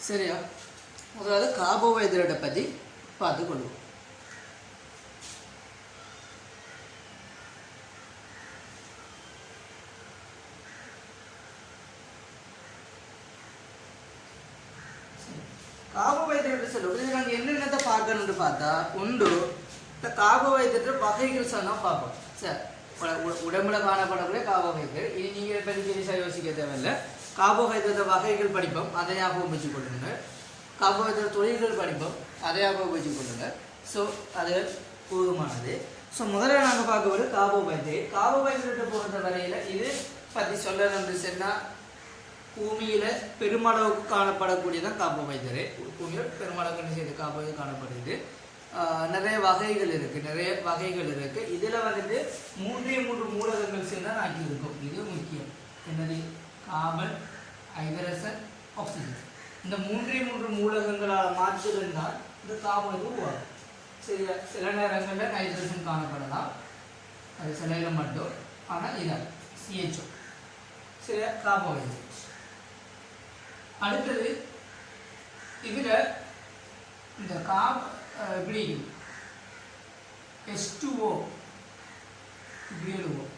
சரியா? அதாவது கார்போஹைட்ரேட்டை பற்றி பார்த்துக்கொள்வோம். கார்போஹைட்ரேட் சொல்லுவோம். இது நாங்கள் என்னென்னத்தை பார்க்கணும்னு பார்த்தா, ஒன்று இந்த கார்போஹைட்ரேட் வகைகள் சொன்னால் பார்ப்போம். சரி, உடம்புல காணப்படக்கூடிய கார்போஹைட்ரேட் இனி நீங்கள் பற்றி பெருசாக யோசிக்க தேவையில்லை. கார்போஹைட்ரேட் வகைகள் படிப்போம், அதை ஞாபகம் வச்சு கொள்ளுங்க. கார்போஹைட்ரேட் தொழில்கள் படிப்போம், அதை ஞாபகம் வச்சு கொள்ளுங்க. ஸோ அது போதுமானது. ஸோ முதல்ல நாங்கள் பார்க்க வரும் கார்போஹைட்ரேட். கார்போஹைட்ரேட்டை பொறுத்த வரையில் இது பற்றி சொல்லணும்னு சொன்னால், பூமியில் பெருமளவுக்கு காணப்படக்கூடியதான் கார்போஹைட்ரேட். பூமியில் பெருமளவுக்கு செய்த கார்போஹைட்ரேட் காணப்படுது. நிறைய வகைகள் இருக்குது. இதில் வந்துட்டு 3 மூலகங்கள் சேர்ந்து ஆக்கி இருக்கும். இது முக்கியம். என்னது? Carbon, hydrogen, oxygen. இந்த 3 மூலகங்களால் மாற்றிருந்தால் இந்த கார்போஹைட்ரேட் உருவாகும். சரியா? சில நேரங்களில் நைட்ரஜன் காணப்படலாம், அது சில நேரம் மட்டும். ஆனால் இதான் CHO. சரியா? கார்போஹைட்ரேட். அடுத்தது இதில் இந்த இப்படி H2O இப்படி எழுதுவோம்.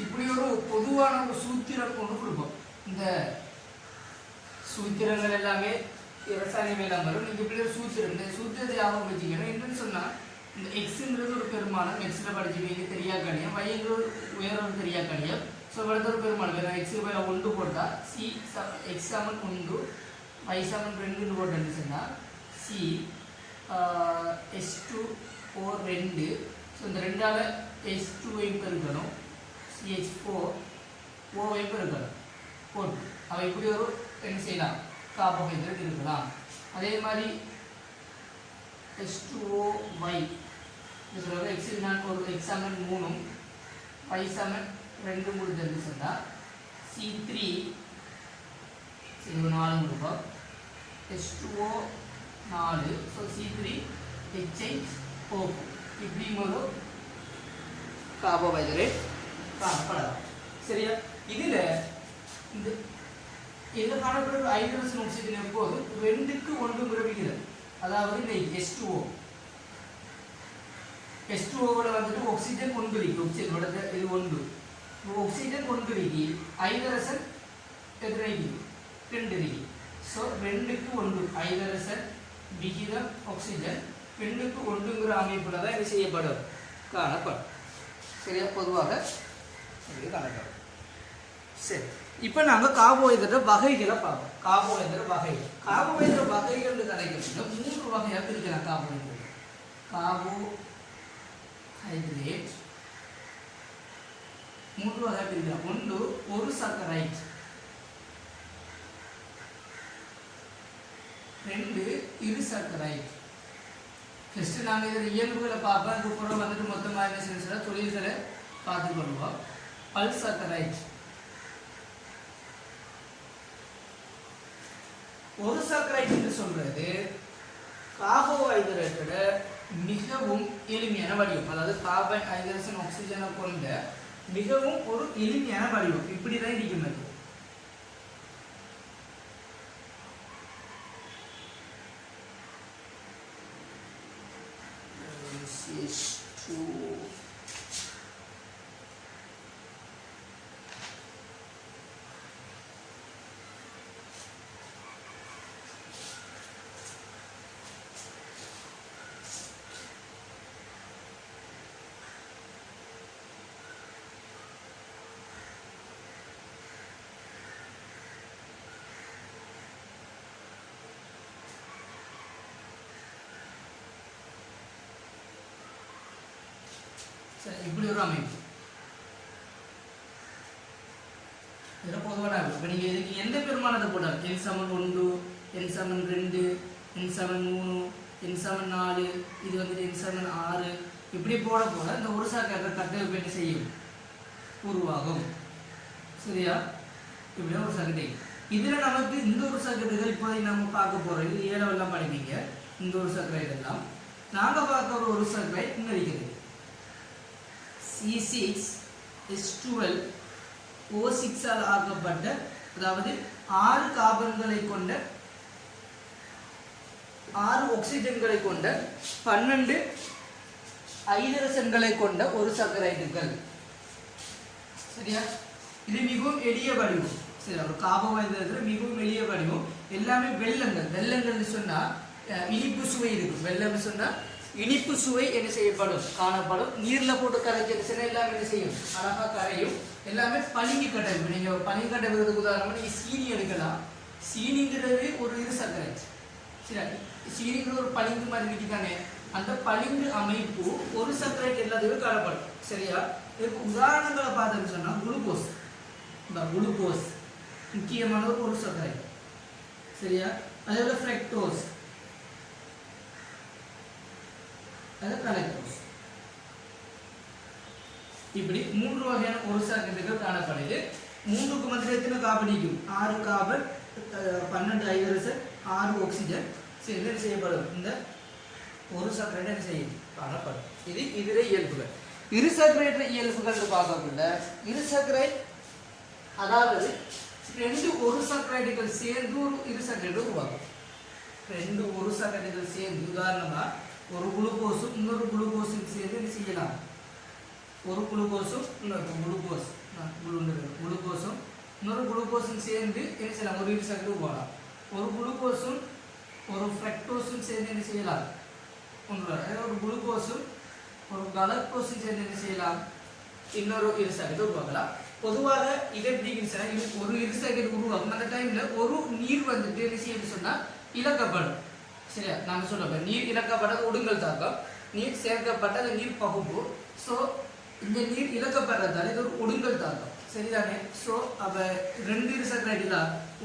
இப்படி ஒரு பொதுவான ஒரு சூத்திரம் கொண்டு கொடுப்போம். இந்த சூத்திரங்கள் எல்லாமே ரசாயன மேலாம் வரும். நீங்கள் இப்படி ஒரு சூத்திரம், இந்த சூத்திரத்தை ஞாபகம் வச்சுக்கணும். என்னன்னு சொன்னால், இந்த எக்ஸுங்கிறது ஒரு பெருமானம், எக்ஸில் படிச்சுவீங்க தெரியா கணியம், வைங்கிறது உயர்வு தெரியா கணியம். ஸோ அடுத்த ஒரு பெருமானம் வேறு எக்ஸுக்கு மேலே 1 போட்டால் எக்ஸ் சமன் 1, y சமன் 2 போட்டேன்னு சொன்னால் H2O 2. ஸோ இந்த 2ஆல் H2ஐயும் பெருக்கணும், CH4 ஓவையும் பெருக்கணும் போட்டு அவை இப்படி ஒரு என்ன செய்யலாம், கார்போஹைட்ரேட் இருக்கலாம். அதே மாதிரி H2OY இது எக்ஸில் நான் ஒரு எக்ஸாம்பிள் 3, y சமன் 2 முடிஞ்சு சொன்னால் C3 இது 4 கொடுப்போம், H2O 4, ஸோ C3HO இப்படி ஒரு கார்போஹைட்ரேட் காணப்படலாம். சரியா? இதில் இந்த இதில் காணப்படுற ஹைட்ரஜன் ஆக்சிஜன் எப்போது 2க்கு 1 விகிதம். அதாவது இந்த H2O வந்துட்டு ஆக்சிஜன் 1 இருக்கு. ஆக்சிஜன் இது 1, ஆக்சிஜன் 1 இருக்கு, ஹைட்ரஜன் எத்தனை இருக்கு? 2 இருக்கு. ஸோ 2க்கு 1 ஹைட்ரஜன் விகிதம் ஆக்சிஜன் 2க்கு 1ங்கிற அமைப்பில் தான் இது செய்யப்படும், காணப்படும். சரியா? பொதுவாக இது காணப்படும். சரி, இப்போ நாங்கள் கார்போஹைட்ரேட் வகைகளை பார்ப்போம். கார்போஹைட்ரேட் வகைகள் கிடைக்கிறது 3 வகையாக பிரிக்கலாம். கார்போஹைட்ரேட் 3 வகையாக பிரிக்கலாம். ஒன்று ஒரு சக்கரைட், 2 இரு சக்கரைட். ஃபஸ்ட்டு நாங்கள் இதில் இயல்புகளை பார்ப்போம், அதுக்கப்புறம் வந்துட்டு மொத்தமாக என்ன செய்ய தொழில்களை பார்த்துக்கொள்வோம். பல்சக்கரைட், ஒரு சக்கரைட் என்று சொல்றது கார்போஹைட்ரேட்டோட மிகவும் எளிமையான வடிவம். அதாவது கார்பன், ஹைட்ரஜன், ஆக்சிஜனை கொண்ட மிகவும் ஒரு எளிமையான வடிவம். இப்படிதான் இருக்கிறது. இப்படி ஒரு அமைப்பு. இதில் பொதுவான இப்போ நீங்கள் இதுக்கு எந்த பெருமானத்தை போட்டாலும் N=1, N=2, N=3, N=4, இது வந்துட்டு N=6 இப்படி போட போல இந்த ஒரு சாக்கரை கட்டமைப்பு என்ன செய்யும், உருவாகும். சரியா? இப்படி ஒரு சர்க்கியூட் இருக்குது. இதில் நமக்கு இந்த ஒரு சர்க்கியூட்டுகள் இப்போதை நம்ம பார்க்க போகிறோம். இது ஏழவெல்லாம் படிப்பீங்க. இந்த ஒரு சர்க்கியூட் எல்லாம் நாங்கள் பார்க்க ஒரு சர்க்கியூட் இன்னும் இருக்குது. C6H12 O6 ஆல் ஆக்கப்பட்ட, அதாவது 6 கார்பன்களை கொண்ட 6 ஆக்சிஜன்களை கொண்ட 12 ஹைட்ரஜன்களை கொண்ட ஒரு சர்க்கரைட்டுகள். சரியா? இது மிகவும் எளிய வடிவம். சரி, ஒரு கார்போஹைட்ரேட்ல மிகவும் எளிய வடிவம். எல்லாமே வெல்லங்கள். வெல்லங்கள் சொன்னா இனிப்பு சுவை இருக்கும். வெல்லம் சொன்னா இனிப்பு சுவை என்ன செய்யப்படும், காணப்படும். நீர்ல போட்டு கரைக்கிறது எல்லாமே என்ன செய்யும், அழகா கரையும். எல்லாமே பளிங்கு கட்டை. நீங்க பளிங்கு கட்டை உதாரணமா நீங்க சீனி எடுக்கலாம். சீனிங்கிறது ஒரு இது சர்க்கரை. சரி, சீனிங்கிறது ஒரு பளிங்கு மாதிரி இருக்குதானே, அந்த பளிங்கு அமைப்பு ஒரு சர்க்கரை எல்லாத்தையும் காணப்படும். சரியா? இதுக்கு உதாரணங்களை பார்த்தோம்னு சொன்னா குளுக்கோஸ். இந்த குளுக்கோஸ் முக்கியமான ஒரு சர்க்கரை. சரியா? அதே போல ஃப்ரக்டோஸ், அது கலக்டோஸ். இப்படி 3 வகையான ஒரு சர்க்கரைகள் காணப்படுது. 3க்கு மத்தியில் எத்தனை கார்பன் இருக்கும்? 6 கார்பன், 12 ஹைட்ரஜன், 6 ஆக்சிஜன் சேர்ந்து செய்யப்படும். இந்த ஒரு சர்க்கரை செய்யும் காணப்படும். இது இதிலே இயல்புகள். இரு சர்க்கரையற்ற இயல்புகள் பார்க்கக்குள்ள இரு சர்க்கரை, அதாவது 2 ஒரு சர்க்கரைகள் சேர்ந்து ஒரு இரு சர்க்கரை உருவாக்கும். 2 ஒரு சர்க்கரைகள் சேர்ந்து, உதாரணமா ஒரு குளுக்கோஸும் இன்னொரு குளுக்கோஸும் சேர்ந்து என்ன செய்யலாம்? ஒரு குளுக்கோஸும் இன்னொரு குளுக்கோஸும் இன்னொரு குளுக்கோஸும் சேர்ந்து என்ன செய்யலாம்? ஒரு இரு சர்க்கரை உருவாகலாம். ஒரு குளுக்கோஸும் ஒரு ஃப்ரக்டோஸும் சேர்ந்து என்ன செய்யலாம்? ஒரு குளுக்கோஸும் ஒரு கலக்டோஸும் சேர்ந்து என்ன செய்யலாம்? இன்னொரு இரு சர்க்கரை உருவாக்கலாம். பொதுவாக இது எப்படி ஒரு இரு சர்க்கரை உருவாகும். அந்த டைம்ல ஒரு நீர் வந்துட்டு என்ன செய்ய சொன்னா இழக்கப்படும். சரியா? நாங்க சொல்றோம் நீர் இழக்கப்பட்டது ஒடுங்கல் தாக்கம், நீர் சேர்க்கப்பட்டது நீர் பகுப்பு. ஸோ இந்த நீர் இழக்கப்படுறதால இது ஒரு ஒடுங்கல் தாக்கம். சரிதானே? ஸோ அப்ப 2 இரு சர்க்கரைட்ல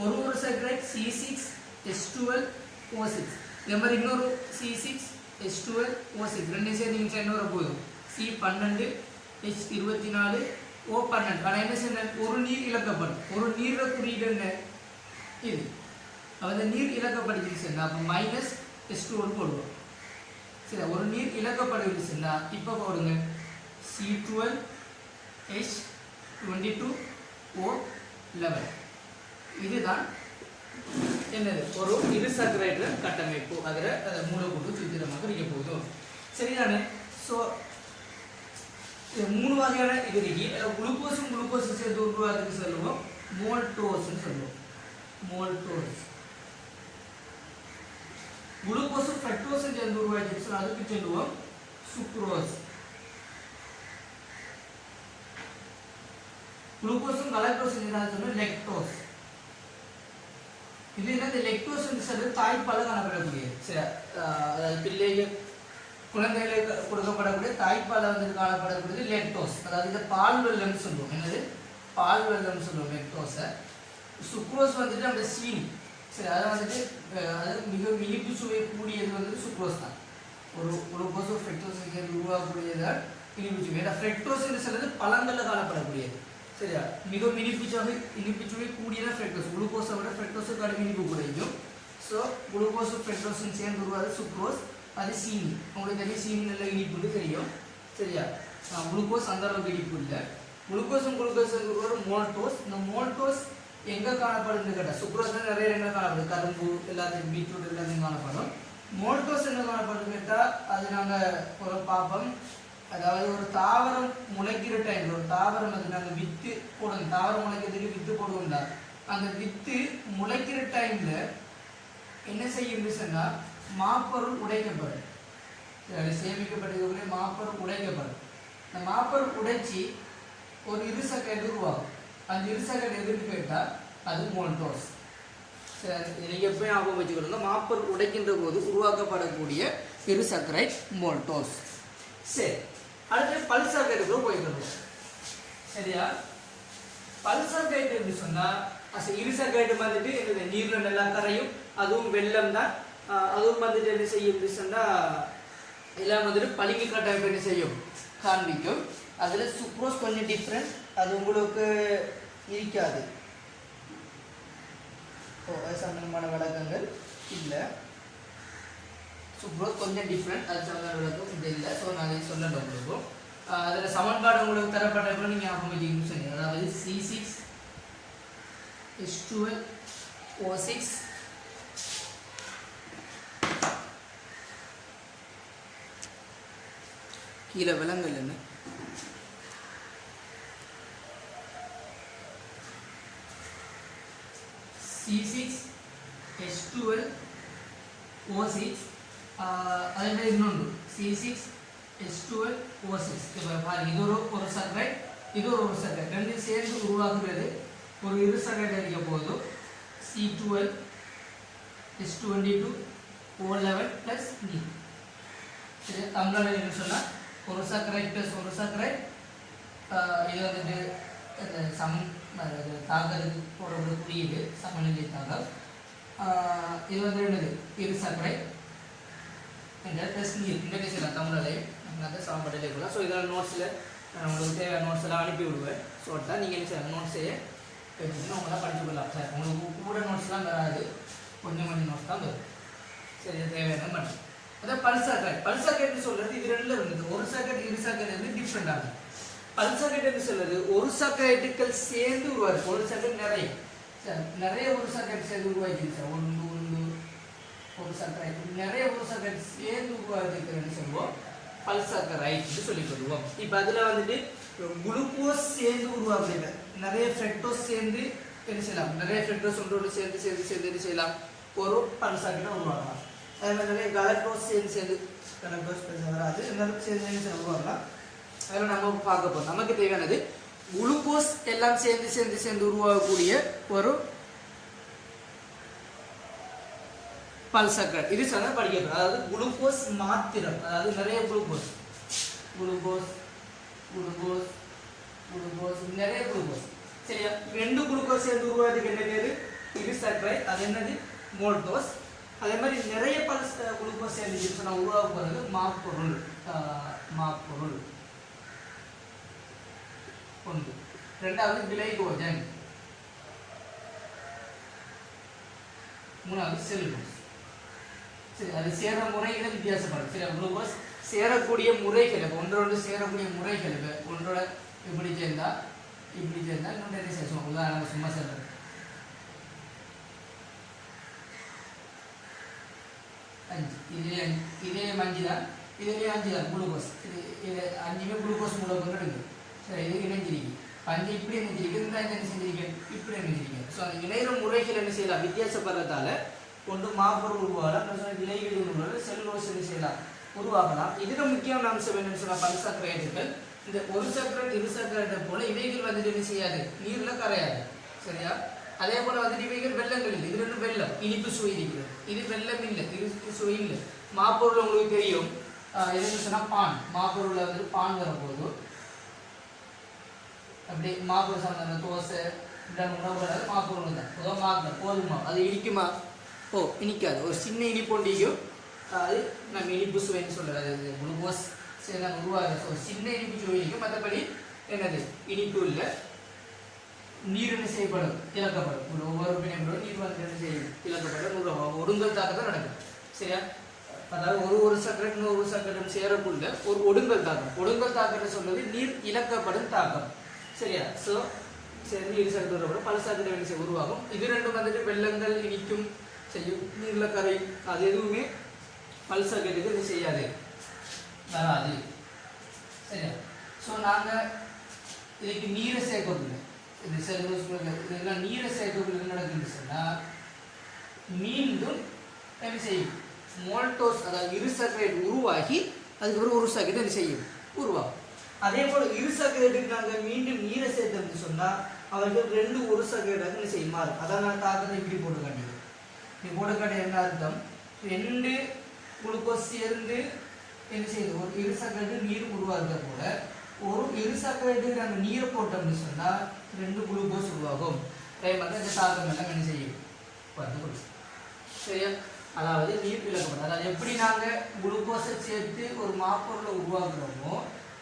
ஒரு சர்க்கரைட் C6H12O6, இதே மாதிரி இன்னொரு C6H12O6 ரெண்டு சேர்ந்து நீங்க இன்னொரு போதும் C12H24O12. ஆனா என்ன செய்ய, ஒரு நீர் இழக்கப்படும். ஒரு நீர குறியீடு என்ன? இது. அந்த நீர் இழக்கப்படுச்சுன்னா அப்போ -H2O போடுவோம். சரி, ஒரு நீர் இழக்கப்படுச்சுன்னா இப்போ போடுங்க C12H22O11. இதுதான் என்னது? ஒரு இரு சர்க்கரைடு கட்டமைப்பு. அதில் மூலக்கூறு சித்திரமாக இருக்க போதும். சரிதானே? ஸோ 3 வகையான இது இருக்கு. குளுக்கோஸும் சேர்த்து உருவாக்குறதுக்கு சொல்லுவோம் மோல்டோஸ்ன்னு சொல்லுவோம். மோல்டோஸ். குளுக்கோஸும் ஃப்ரக்டோஸும் சேர்ந்து உருவாக்கிடுச்சு, அதுக்கு சொல்லுவோம் சுக்ரோஸ். குளுக்கோஸும் கலக்டோஸும் சேர்ந்து சொல்லுவோம் லெக்டோஸ். இது என்ன? லெக்டோஸ் சொல்றது தாய்ப்பால் காணப்படக்கூடியது. சரி, பிள்ளைகள் குழந்தைகளுக்கு கொடுக்கப்படக்கூடிய தாய்ப்பால் வந்து காணப்படக்கூடியது லெக்டோஸ். அதாவது இதை பால் வெல்லம் சொல்லுவோம். என்னது? பால் வெல்லம் சொல்லுவோம் லெக்டோஸை. சுக்ரோஸ் வந்துட்டு அந்த சீனி. சரி, அதை வந்துட்டு அது மிக இனிப்பு சுவை கூடியது வந்து சுக்ரோஸ் தான். ஒரு குளுக்கோஸோ ஃப்ரக்டோஸோ சேர்ந்து உருவாக்கக்கூடியதான் இனிப்பு சுவை. ஏன்னா ஃப்ரக்டோஸ் சொல்றது பழங்களில் காணப்படக்கூடியது. சரியா? மிக இனிப்பு சுவை கூடியதான் ஃப்ரக்டோஸ். குளுக்கோஸை விட ஃப்ரக்டோஸுக்கு கடுமை இனிப்பு குறையும். ஸோ குளுக்கோஸும் ஃப்ரக்டோஸும் சேர்ந்து உருவாது சுக்ரோஸ். அது சீனி. உங்களுக்கு தெரியும் சீனி நல்ல இனிப்புன்னு தெரியும். சரியா? குளுக்கோஸ் அந்த அளவுக்கு இனிப்பு இல்லை. குளுக்கோஸும் ஒரு மோல்டோஸ். இந்த மோல்டோஸ் எங்கே காணப்படுதுன்னு கேட்டால் சுக்ரோஸ் நிறைய எங்கே காணப்படுது? கரும்பு எல்லாத்தையும், பீட்ரூட் எல்லாத்தையும் காணப்படும். மோல்டோஸ் என்ன காணப்படுதுன்னு கேட்டால் அது நாங்கள் ஒரு பார்ப்போம். அதாவது ஒரு தாவரம் முளைக்கிற டைம்ல, ஒரு தாவரம் அது நாங்கள் வித்து போடுவோம். தாவரம் முளைக்கிறதுக்கு வித்து போடுவோம்ல, அந்த வித்து முளைக்கிற டைம்ல என்ன செய்யும் சொன்னா மாப்பொருள் உடைக்கப்படும். சேமிக்கப்பட்டதுக்குள்ளே மாப்பொருள் உடைக்கப்படும். அந்த மாப்பொருள் உடைச்சி ஒரு இரு சர்க்கரைட் உருவாகும். அந்த இரு சர்க்கரைட் எதுன்னு கேட்டால் அது மோல்டோஸ். நீங்கள் எப்போ ஞாபகம் வச்சுக்கொள்ளுங்க, மாப்பொருள் உடைக்கின்ற போது உருவாக்கப்படக்கூடிய இரு சர்க்கரைட் மோல்டோஸ். சரி, அடுத்து பல்சர் கைட்டுக்குள்ள போயிட்டு. சரியா? பல்சர் கைட்டு எப்படி சொன்னா இருசர் கைட்டு வந்துட்டு என்னது? நீர்ல நல்லா கரையும். அதுவும் வெள்ளம் தான். அதுவும் வந்துட்டு என்ன செய்யும் சொன்னா எல்லாம் வந்துட்டு பளிங்கு கட்டமைப்பு என்ன செய்யும்? காண்பிக்கும். அதுல சுக்ரோஸ் கொஞ்சம் டிஃப்ரெண்ட். அது உங்களுக்கு இருக்காது. அது சம்பந்தமான விளக்கங்கள் இல்லை. ஸோ க்ரோத் கொஞ்சம் டிஃப்ரெண்ட், அது சம்பந்தமான விளக்கம் இது இல்லை. ஸோ நான் அதை சொல்லலை உங்களுக்கு. அதில் சமன்பாடு உங்களுக்கு தரப்பட்ட நீங்கள் ஞாபகம் வச்சுக்கணும்னு சொன்னீங்க. அதாவது C6H12O6 கீழே விலங்கல் என்ன C6H12O6 அதே மாதிரி இன்னொன்று C6H12O6. இப்போ பாருங்க, இது ஒரு சர்க்கரைட், இது ஒரு சர்க்கரைட், ரெண்டு சேர்ந்து உருவாக்குறது ஒரு இரு சர்க்கரைட் அடிக்க போதும். C12H22O11 + நீர். சரி, தமிழில் என்ன சொன்னால் ஒரு சர்க்கரைட் ப்ளஸ் ஒரு சர்க்கரைட். இது வந்துட்டு தாக்கத்துக்கு போடக்கூடிய குறியீடு சமநிலை தாக்கம். இது வந்து என்னது இரு சர்க்கரை ப்ளஸ் நீர். இன்றைக்கு சில தமிழில் நம்ம சமன்பாட்டிலே இருக்கலாம். ஸோ இதெல்லாம் நோட்ஸில் உங்களுக்கு தேவையான நோட்ஸ் எல்லாம் அனுப்பி விடுவேன். ஷோர்ட்டாக நீங்கள் என்ன செய்யலாம், நோட்ஸையே எடுத்துன்னா உங்களால் படிச்சுக்கலாம். சார் உங்களுக்கு கூட நோட்ஸ்லாம் வராது, கொஞ்சம் நோட்ஸ் தான் வரும். சரி, தேவையான மட்டும் அதான் பல்சாக்கெட் சொல்கிறது இது ரெண்டில் இருந்தது. ஒரு சாக்கெட் இரு சாக்கெட் வந்து டிஃப்ரெண்ட் ஆகுது. பல்சாக்கெட் சொல்றது ஒரு சாக்கெட்டுகள் சேர்ந்து உருவாது. ஒரு சாக்கெட் நிறைய ஒரு சாக்கெட் சேர்ந்து உருவாக்கிடுச்சு சார். ஒன்று ஒரு சாக்கெட் நிறைய ஒரு சாக்கெட் சேர்ந்து உருவாக்குறதுன்னு சொல்லுவோம், பல்சாக்கரைட் சொல்லி சொல்லுவோம். இப்போ அதில் வந்துட்டு குளுக்கோஸ் சேர்ந்து உருவாக்குறீங்க, நிறைய ஃப்ரெக்டோஸ் சேர்ந்து என்ன செய்யலாம், நிறைய ஃப்ரெக்டோஸ் ஒன்றோடு சேர்ந்து என்ன செய்யலாம், ஒரு பல்சாக்கெட்டை உருவாக்கலாம். அதே மாதிரி நிறைய கலக்டோஸ் சேர்ந்து கலக்டோஸ் வராது, இருந்தாலும் சேர்ந்து உருவாக்கலாம். அதில் நம்ம பார்க்க போகிறோம். நமக்கு தேவையானது குளுக்கோஸ் எல்லாம் சேர்ந்து உருவாகக்கூடிய ஒரு பல்சாக்கரைட். இது சொன்னா படிக்க, அதாவது குளுக்கோஸ் மாத்திரம், அதாவது நிறைய குளுக்கோஸ் நிறைய குளுக்கோஸ். சரியா, ரெண்டு குளுக்கோஸ் சேர்ந்து உருவாகிறதுக்கு என்ன பேரு, இரு சர்க்கரைட். அது என்னது, மோல்டோஸ். அதே மாதிரி நிறைய குளுக்கோஸ் சேர்ந்து சொன்னா உருவாக போகிறது மாப்பொருள். ஒன்று. ரெண்டாவது கிளைகோஜன். மூணாவது செல்லுலோஸ். சரி, அது சேர முறைகளை வித்தியாசப்படும். சரி, குளுக்கோஸ் சேரக்கூடிய முறைகள், ஒன்றோடு சேரக்கூடிய முறைகள், ஒன்றோட இப்படி சேர்ந்தா இன்னொன்று என்ன செய்வோம், உதாரணம் சும்மா சொல்றது. இதே 5 தான், இதுலேயே 5 தான் குளுக்கோஸ். இது 5மே குளுக்கோஸ் மூலப்பொருள் இருக்குது. சரி, இது இணைஞ்சிருக்கு. 5 இப்படி இணைஞ்சிருக்கு, இந்த 5 என்ன செஞ்சிருக்கு, இப்படி இணைஞ்சிருக்கு. ஸோ அந்த இணைகிற முறைகள் என்ன செய்யலாம், வித்தியாசப்படுறதால ஒன்று மாப்பொருள் உருவாகலாம், இலைகள் உருவாகலாம், செல்லுலோஸ் என்ன செய்யலாம், உருவாகலாம். இதில் முக்கியமான அம்சம் என்னன்னு சொன்னால் பல்சாக்கரைட்டுகள். இந்த ஒரு சாக்கரைட் இரு சாக்கரைட்டை போல இவைகள் வந்துட்டு என்ன செய்யாது, நீரில் கரையாது. சரியா, அதே போல் வந்துட்டு இவைகள் வெள்ளங்கள் இல்லை. இது ரெண்டு வெள்ளம், இனிப்பு சுவை இருக்கிறது. இது வெள்ளம் இல்லை, இனிப்பு சுவை இல்லை. மாப்பொருள் உங்களுக்கு தெரியும், எதுன்னு சொன்னால் பான். மாப்பொருளில் வந்துட்டு பான் வரும்போது அப்படி மாப்பொருள் சார்ந்த தோசை உணவுகள் மாப்பொருள் தான். பொதுவாக மாப்பொருள் போதுமா, அது இனிக்குமா, இனிக்காது. ஒரு சின்ன இனிப்பு ஒன்றிக்கும் அது நம்ம இனிப்பு சுவைன்னு சொல்கிறது. அது குளுக்கோஸ் சரி உருவாக ஒரு சின்ன இனிப்பு சுவை இருக்கும். மற்றபடி என்னது இனிப்பு இல்லை. நீர் என்ன செய்யப்படும், இழக்கப்படும். ஒவ்வொரு பிணைப்படும் நீர் வந்து என்ன செய்யும், இழக்கப்படும். ஒடுங்கல் தாக்கம் தான் நடக்கும். சரியா, அதாவது ஒரு சக்கரம் ஒரு சக்கரம் சேரக்குள்ள ஒரு ஒடுங்கல் தாக்கம். ஒடுங்கல் தாக்கம்னு சொல்றது நீர் இழக்கப்படும் தாக்கம். சரியா, ஸோ சேர்ந்து இரு சக்கரம் பல சக்கரம் உருவாகும். இது ரெண்டும் வந்துட்டு வெள்ளங்கள் இனிக்கும் செய்யும், நீரில் கரை, அது எதுவுமே பல்சாக்கெட்டுக்கு இது செய்யாது, வராது. சரியா, ஸோ நாங்கள் இதுக்கு நீரை சேர்க்கவில்லை. இது செல்லுலோஸ் இதெல்லாம் நீரை சேர்க்கவில்லை நடக்குதுன்னு சொன்னால் மீண்டும் என்ன செய்யும், மோல்டோஸ் அதாவது இரு சர்க்கரைட் உருவாகி அதுக்கப்புறம் ஒரு சர்க்கரைட் என்ன செய்யும், உருவாகும். அதே போல் இரு சர்க்கரைட்டுக்கு நாங்கள் மீண்டும் நீரை சேர்த்தோம்னு சொன்னால் அவர்கள் ரெண்டு ஒரு சர்க்கரைட்டாக என்ன செய்யும், மாறும். அதான் நான் தாக்கத்தை இப்படி போட்டு காட்டியது. இப்படி போட்டு காட்டிய என்ன அர்த்தம், ரெண்டு குளுக்கோஸ் சேர்ந்து என்ன செய்யுது, ஒரு இரு சர்க்கரைட்டு நீர் உருவாகிறத போல ஒரு இரு சர்க்கரைட்டுக்கு நாங்கள் நீரை போட்டோம்னு சொன்னால் ரெண்டு குளுக்கோஸ் உருவாகும். டைம் வந்து இந்த தாக்கம் எல்லாம் என்ன செய்யும், வந்து கொடுக்கும். சரியா, அதாவது நீர் இழக்கப்படும். அதாவது எப்படி நாங்கள் குளுக்கோஸை சேர்த்து ஒரு மாப்பொருளை உருவாக்குறோமோ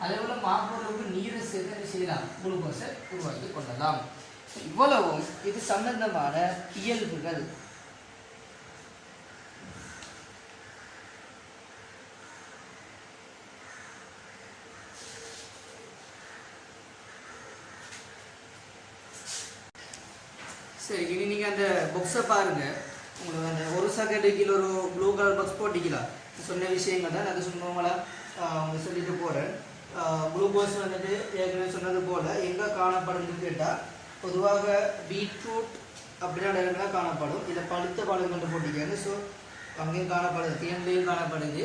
அதே போல் மாப்பொருளுக்கு நீரை சேர்த்து என்ன செய்யலாம், குளுக்கோஸை உருவாக்கி கொள்ளலாம். இவ்வளவும் இது சம்பந்தமான இயல்புகள். சரி, இனி நீங்கள் அந்த பாக்ஸை பாருங்கள். உங்களுக்கு அந்த ஒரு செகண்டுக்கு ஒரு ப்ளூ கலர் பாக்ஸ் போட்டிக்கலாம். சொன்ன விஷயங்கள் தான் அது சொன்னவங்களா அவங்க சொல்லிட்டு போகிறேன். குளுக்கோஸ் வந்துட்டு ஏற்கனவே சொன்னது போல் எங்கே காணப்படும்னு கேட்டால் பொதுவாக பீட்ரூட் அப்படின்னா இடங்கள்லாம் காணப்படும். இதை பழுத்த பழங்கள் போட்டிக்காங்க. ஸோ அங்கேயும் காணப்படுது, தேன்லேயும் காணப்படுது.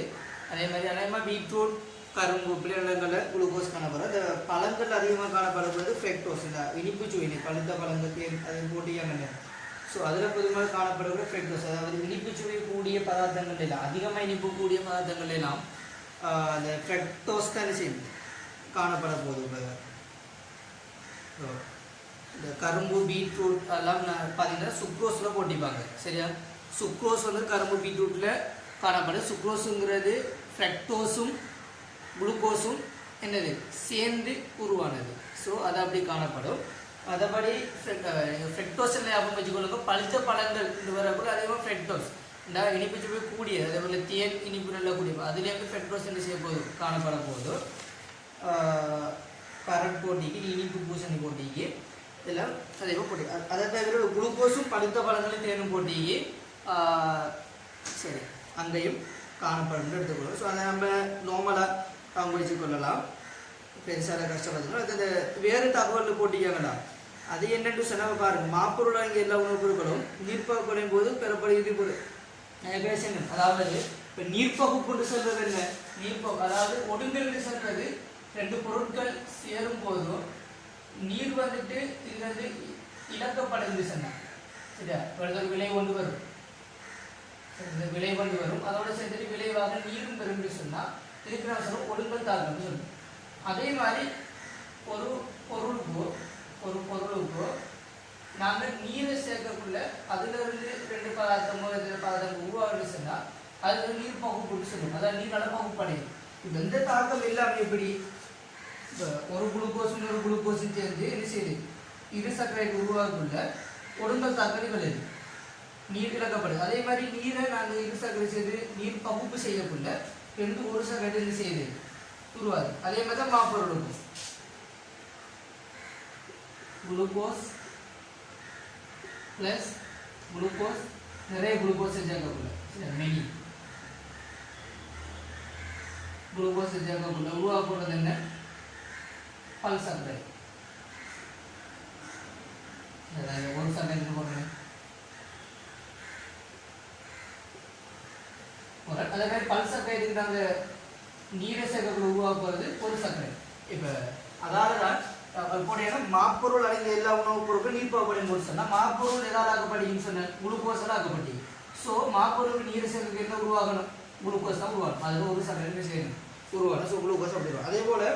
அதே மாதிரி பீட்ரூட், கரும்பு இப்படி இடங்களில் குளுக்கோஸ் காணப்படும். இந்த பழங்கள் அதிகமாக காணப்படுறது ஃப்ரெக்டோஸ், இந்த இனிப்பு சுவை பழுத்த பழங்கள் தேன் அதை போட்டிக்காங்க. ஸோ அதில் பொதுவாக காணப்படுகிற ஃப்ரெக்டோஸ், அதாவது இனிப்பு சுவை கூடிய பதார்த்தங்கள் எல்லாம், அதிகமாக இனிப்பு கூடிய பதார்த்தங்கள் எல்லாம் அந்த ஃப்ரெக்டோஸ் தான் செய்யும் காணப்பட போகுது. இந்த கரும்பு, பீட்ரூட் அதெல்லாம் பார்த்தீங்கன்னா சுக்ரோஸில் போட்டிப்பாங்க. சரியா, சுக்ரோஸ் வந்து கரும்பு பீட்ரூட்டில் காணப்படுது. சுக்ரோஸுங்கிறது ஃப்ரெக்டோஸும் குளுக்கோஸும் என்னது சேர்ந்து உருவானது. ஸோ அது அப்படி காணப்படும். அதபடி ஃப்ரெக்டோஸ் ஞாபகம் வச்சுக்கொள்ளுங்க. பழுத்த பழங்கள் இந்த வரக்கூட அதே மாதிரி ஃப்ரெக்டோஸ், இந்த இனிப்பு சுவை கூடிய அதே போல் தேன் இனிப்பு நல்லா கூடிய அதுலேருந்து ஃப்ரெக்டோஸ் என்ன செய்ய போதும் காணப்பட போதும். கரண்ட் போட்டிக்கு, இனிப்பு பூசணி போட்டிக்கு இதெல்லாம் அதே போட்டி. அதை தவிர குளுக்கோஸும் பழுத்த பழங்களும் தேனும் போட்டிக்கு சரி அங்கேயும் காணப்படும் எடுத்துக்கொள்ளும். ஸோ அதை நம்ம நார்மலாக காண்பிச்சு கொள்ளலாம், பெருசாக கஷ்டப்படுத்தணும். அது வேறு தகவல் போட்டிக்காங்கடா. அது என்னென்று சொன்னால் பாருங்கள், மாப்பொருள் அங்கே எல்லா உணவுப் பொருட்களும் நீர்ப்பகுப்புடையும் போது பெறப்படுகிறது. அதாவது இப்போ நீர்ப்பகுப்புன்னு சொல்றது என்ன, நீர்ப்பகு அதாவது ஒடுங்கல்னு சொல்றது ரெண்டு பொருட்கள் சேரும் போதும் நீர் வந்துட்டு இது வந்து இழக்கப்படுது சொன்னாங்க. சரியா, ஒரு விலை கொண்டு வரும், இந்த விலை கொண்டு வரும், அதோட சேர்த்துட்டு விளைவாக நீரும் பெறும்னு சொன்னால் இதுக்கு நான் சொல்லுவோம் ஒடுங்கல் தாக்கம்னு சொல்லுவோம். அதே மாதிரி ஒரு பொருளுக்கோ நாங்கள் நீரை சேர்க்கக்குள்ள அதிலிருந்து ரெண்டு பதார்த்தமோ எதிர பதார்த்தம் உருவாகுன்னு சொன்னால் அது நீர் பகுப்புன்னு சொல்லுவோம். அதாவது நீரால் பகுப்படையும். இப்போ எந்த தாக்கம் இல்லாமல் எப்படி இப்போ ஒரு குளுக்கோஸும் ஒரு குளுக்கோஸும் சேர்ந்து என்ன செய்யுது இரு சர்க்கரைக்கு உருவாக்குள்ள ஒடுங்கல் தாக்கம் நிகழுது, நீர் இழக்கப்படுது. அதே மாதிரி நீரை நாங்கள் இரு சர்க்கரை செய்து நீர் பகுப்பு செய்யக்குள்ள ரெண்டு ஒரு சர்க்கரை என்ன செய்யுது உருவாது. அதே மாதிரி தான் மாப்பொருளுக்கும் குளுக்கோஸ் ப்ளஸ் குளுக்கோஸ் நிறைய குளுக்கோஸ் சேர்க்கக்குள்ள மெனி குளுக்கோஸ் சேர்க்கக்குள்ள உருவாக்குறது என்ன பல் சர்க்கரை. ஒரு சர்க்கரை போடுறேன். அதே மாதிரி பல் சர்க்கரை இதுக்கு நாங்கள் நீரை சேர்க்கக்குள்ள உருவாக்குறது ஒரு சர்க்கரை. இப்போ அதாவது தான் போட்டீங்கன்னா மாப்பொருள் அடைந்த எல்லா உணவுப் பொருட்களும் நீர்ப்பகுப்படையும் போது சொன்னால் மாப்பொருள் எதாவது ஆக்கப்பட்டீங்கன்னு சொன்னேன் குளுக்கோஸால் ஆக்கப்பட்டீங்க. ஸோ மாப்பொருளுக்கு நீரை சேர்க்க என்ன உருவாகணும் குளுக்கோஸ் தான் உருவாகணும். அதில் ஒரு சர்க்கரை செய்யணும் உருவாகணும். ஸோ குளுக்கோஸ் அப்படி வரும். அதே போல்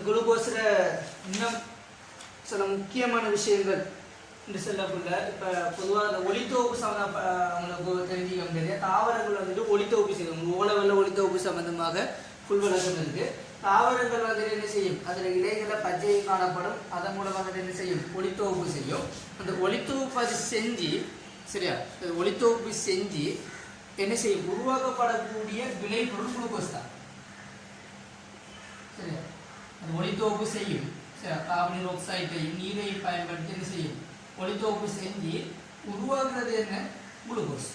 குளுக்கோஸில் இன்னும் சில முக்கியமான விஷயங்கள் என்று சொல்லக்குள்ள இப்போ பொதுவாக அந்த ஒளித்தொகுப்பு சம்மந்த அவங்களுக்கு தெரிஞ்சுக்க முடியாது. தாவரங்கள் வந்துட்டு ஒளித்தொகுப்பு செய்யும். ஓலவெல்ல ஒளித்தொகுப்பு சம்பந்தமாக ஃபுல் விளக்கம் இருக்குது. தாவரங்கள் வந்துட்டு என்ன செய்யும், அதில் இலைகளில் பச்சை காணப்படும், அதன் மூலமாக என்ன செய்யும் ஒளித்தொகுப்பு செய்யும். அந்த ஒளித்தொகுப்பு அது செஞ்சு சரியா ஒளித்தொகுப்பு செஞ்சு என்ன செய்யும் உருவாக்கப்படக்கூடிய விளைபொருள் குளுக்கோஸ் தான். சரியா, அது ஒளித்தொகுப்பு செய்யும். சரி, கார்பன் ஆக்சைடை நீரை பயன்படுத்தி என்ன செய்யும் ஒளித்தொகுப்பு செஞ்சு உருவாக்குறது என்ன குளுக்கோஸ்.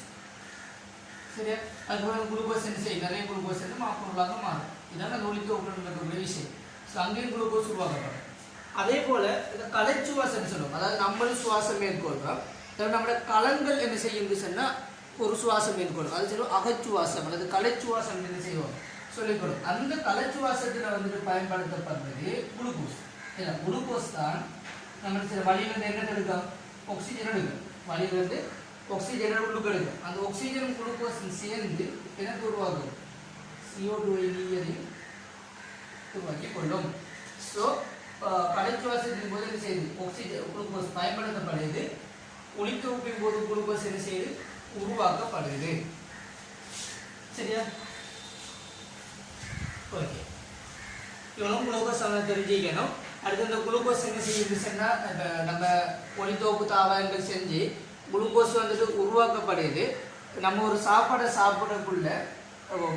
சரியா, அதுக்கப்புறம் குளுக்கோஸ் என்ன செய்யும் நிறைய குளுக்கோஸ் வந்து மாப்பொருளாக மாறும். இதான் அந்த ஒளித்தொகுப்பு விஷயம். ஸோ அங்கேயும் குளுக்கோஸ் உருவாக்கப்படும். அதே போல் இந்த கலைச்சுவாசம்னு சொல்லுவோம். அதாவது நம்மளும் சுவாசம் மேற்கொள்கிறோம். நம்மளோட கலங்கள் என்ன செய்யும்னு சொன்னால் ஒரு சுவாசம் மேற்கொள்ளும். அது சொல்லுவோம் அகச்சுவாசம் அல்லது கலைச்சுவாசம் என்ன செய்வோம் சொல்லிக்கொள்ளும். அந்த கலைச்சுவாசத்தில் வந்துட்டு பயன்படுத்தப்படுறது குளுக்கோஸ். இல்லை, குளுக்கோஸ் தான் நம்ம சில வழியிலிருந்து என்ன எடுக்கும் ஆக்சிஜன் எடுக்கும். வழியிலிருந்து ஆக்சிஜன் உள்ளுக்கு எடுக்கும். அந்த ஆக்சிஜனும் குளுக்கோஸும் சேர்ந்து எனக்கு உருவாகும் CO2 நீரையும் உருவாக்கி கொள்ளும். ஸோ கலைச்சுவாசத்தின் போது என்ன செய்யுது ஆக்சிஜன் குளுக்கோஸ் பயன்படுத்தப்படுது. ஒளித்தொகுப்பின் போது குளுக்கோஸ் என்ன செய்யுது உருவாக்கப்படுது. சரியா, ஓகே. இவனும் குளுக்கோஸ் தெரிஞ்சுக்கணும். அடுத்து இந்த குளுக்கோஸ் என்ன செய்யுதுன்னா நம்ம ஒளித்தோப்பு தாவரங்கள் செஞ்சு குளுக்கோஸ் வந்துட்டு உருவாக்கப்படுது. நம்ம ஒரு சாப்பாடை சாப்பிடக்குள்ள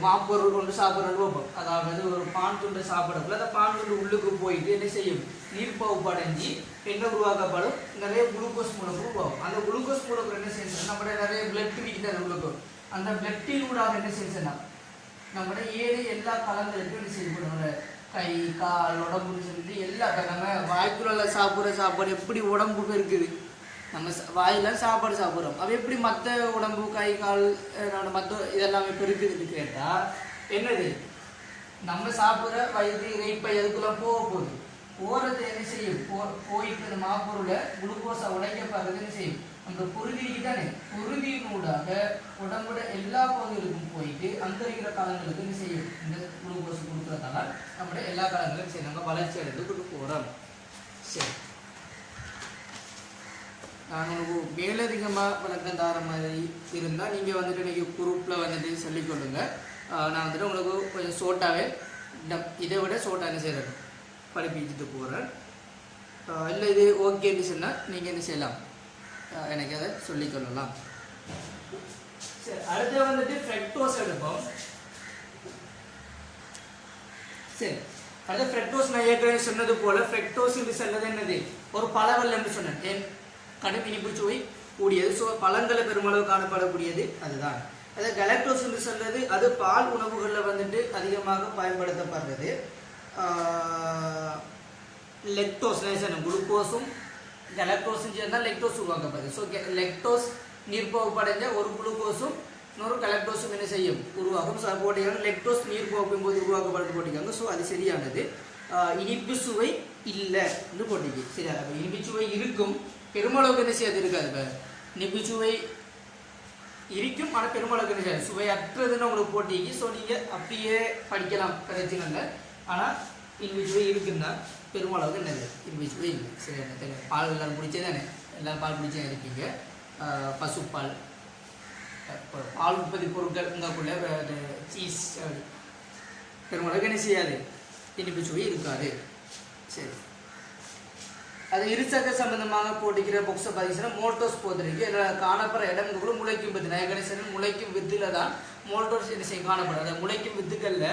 மாப்பொருள் கொண்டு சாப்பிட்றது வைப்போம். அதாவது ஒரு பான் துண்டை சாப்பிடக்குள்ள அந்த பான் துண்டு உள்ளுக்கு போயிட்டு என்ன செய்யும், நீர்ப்பகுப்பு அடைஞ்சி என்ன உருவாக்கப்படும், நிறைய குளுக்கோஸ் மூலக்கூறு உருவாகும். அந்த குளுக்கோஸ் மூலக்கூறு என்ன செய்யணும், நம்மளோட நிறைய பிளட் இருக்குது உள்ளுக்கு. அந்த பிளட்டின் ஊடாக என்ன செய்யணும்னா நம்மளோட எல்லா கலங்களுக்கும் என்ன செய்யப்படும், கை கால் உடம்புன்னு சொல்லிட்டு எல்லா நம்ம வாய்க்குள்ள சாப்பிட்ற சாப்பாடு எப்படி உடம்புக்கு இருக்குது, நம்ம வாயிலாம் சாப்பாடு சாப்பிட்றோம், அது எப்படி மற்ற உடம்பு கை கால் மற்ற இதெல்லாமே இப்போ இருக்குதுன்னு கேட்டால் என்னது, நம்ம சாப்பிட்ற வயிறு இறைப்பை அதுக்குள்ள போகுது. போகிறது என்ன செய்யும், போயிட்டு இந்த மாப்பொருளை குளுக்கோஸை உடைக்கப்படுறது என்ன செய்யும், அந்த குருதிக்கு தானே, குருதியினூடாக உடம்போட எல்லா பகுதிகளுக்கும் போயிட்டு அங்கே இருக்கிற காலங்களுக்கு என்ன செய்யும், இந்த குளுக்கோஸ் கொடுக்குறதால நம்மளோட எல்லா காலங்களுக்கும் சரி நம்ம வளர்ச்சி அடைந்து கொண்டு போகிறோம். சரி, நான் உங்களுக்கு மேலதிகமாக விளக்கம் தர மாதிரி இருந்தால் நீங்கள் வந்துட்டு இன்றைக்கி குரூப்பில் வந்துட்டு சொல்லிக்கொள்ளுங்க. நான் வந்துட்டு உங்களுக்கு கொஞ்சம் ஷோர்ட்டாகவே இதை விட ஷோர்ட்டாக என்ன செய்கிறது படிப்பிச்சுட்டு போகிறேன். இல்லை இது ஓகேன்னு சொன்னால் நீங்கள் என்ன செய்யலாம், எனக்கு அதை சொல்லிக்கொள்ளலாம். சரி, அடுத்து வந்துட்டு ஃப்ரக்டோஸ் எடுப்போம். சரி, அடுத்த ஃப்ரக்டோஸ் நான் ஏற்கனவே சொன்னது போல் ஃப்ரக்டோஸ் என்று சொன்னது என்னது, ஒரு பழவல் என்று சொன்னேன். ஏன் கடும் இனிப்பு சுவை கூடியது, ஸோ பழங்களை பெருமளவு காணப்படக்கூடியது அதுதான். அதாவது கலக்டோஸ் என்று சொல்றது அது பால் உணவுகளில் வந்துட்டு அதிகமாக பயன்படுத்தப்படுறது. லெக்டோஸ் குளுக்கோஸும் கலக்டோஸும் சேர்ந்தால் லெக்டோஸ் உருவாக்கப்படுது. ஸோ லெக்டோஸ் நீர்ப்பகுப்படைஞ்ச ஒரு குளுக்கோஸும் இன்னொரு கலக்டோஸும் என்ன செய்யும், உருவாகும். ஸோ அது போட்டிருக்காங்க லெக்டோஸ் நீர்ப்பகுப்பின் போது உருவாக்கப்படுறது போட்டிருக்காங்க. ஸோ அது சரியானது. இனிப்பு சுவை இல்லைன்னு போட்டிருக்கு. சரியா, அப்போ இனிப்பு சுவை இருக்கும், பெருமளவுக்கு என்ன செய்யாது இருக்காது. இப்போ இனிப்பு சுவை இருக்கும், ஆனால் பெருமளவுக்கு என்ன செய்யாது, சுவையற்றதுன்னு உங்களுக்கு போட்டிக்கு. ஸோ நீங்கள் அப்படியே படிக்கலாம் பிரச்சனை, ஆனால் இனிப்பு சுவை இருக்குன்னா பெருமளவுக்கு என்னது இனிப்பு சுவை இல்லை. சரி, என்ன பால் எல்லாரும் பிடிச்சே தானே, எல்லோரும் பால் பிடிச்சே இருப்பீங்க. பசுப்பால், பால் உற்பத்தி பொருட்கள் உங்களுக்குள்ள சீஸ் பெருமளவுக்கு என்ன செய்யாது, இனிப்பு சுவை இருக்காது. சரி, அது இருசக்க சம்பந்தமாக போட்டிக்கிற பொக்ஸை பார்த்தீங்கன்னா மோல்டோஸ் போத்திருக்கு. இதில் காணப்படுற இடங்களுக்குள்ள முளைக்கும் வித்து, நான் கடைசி முளைக்கும் வித்துல தான் மோல்டோஸ் என்ன செய்யும் காணப்படும். அந்த முளைக்கும் வித்துக்களில்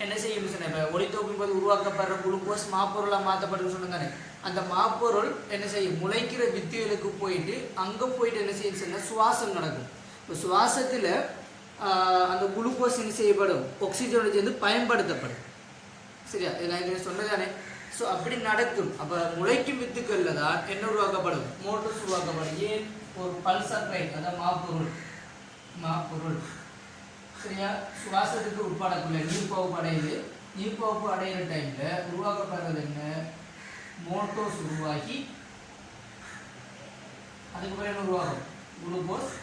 என்ன செய்யும் சொன்னேன், இப்போ ஒளித்தோப்பின் போது உருவாக்கப்படுற குளுக்கோஸ் மாப்பொருளாக மாற்றப்படுன்னு சொன்னாங்க. அந்த மாப்பொருள் என்ன செய்யும், முளைக்கிற வித்துகளுக்கு போயிட்டு அங்கே போயிட்டு என்ன செய்யும் சொன்னால் சுவாசம் நடக்கும். இப்போ சுவாசத்தில் அந்த குளுக்கோஸ் என்ன செய்யப்படும், ஆக்சிஜனோட சேர்ந்து பயன்படுத்தப்படும். சரியா, நான் சொன்னதானே. ஸோ அப்படி நடக்கும். அப்போ முளைக்கும் வித்துக்களில் தான் என்ன உருவாக்கப்படும், மோட்டோஸ் உருவாக்கப்படும். ஏன், ஒரு பல்சப்ரைட், அதாவது மாப்பொருள் சரியா, சுவாசத்துக்கு உட்படக்குள்ள நீர்ப்பகுப்பு அடையுது. நீர்ப்பகுப்பு அடையிற டைமில் உருவாக்கப்படுறது என்ன, மோட்டோஸ் உருவாகி அதுக்கு பிறகு என்ன உருவாகும், குளுக்கோஸ்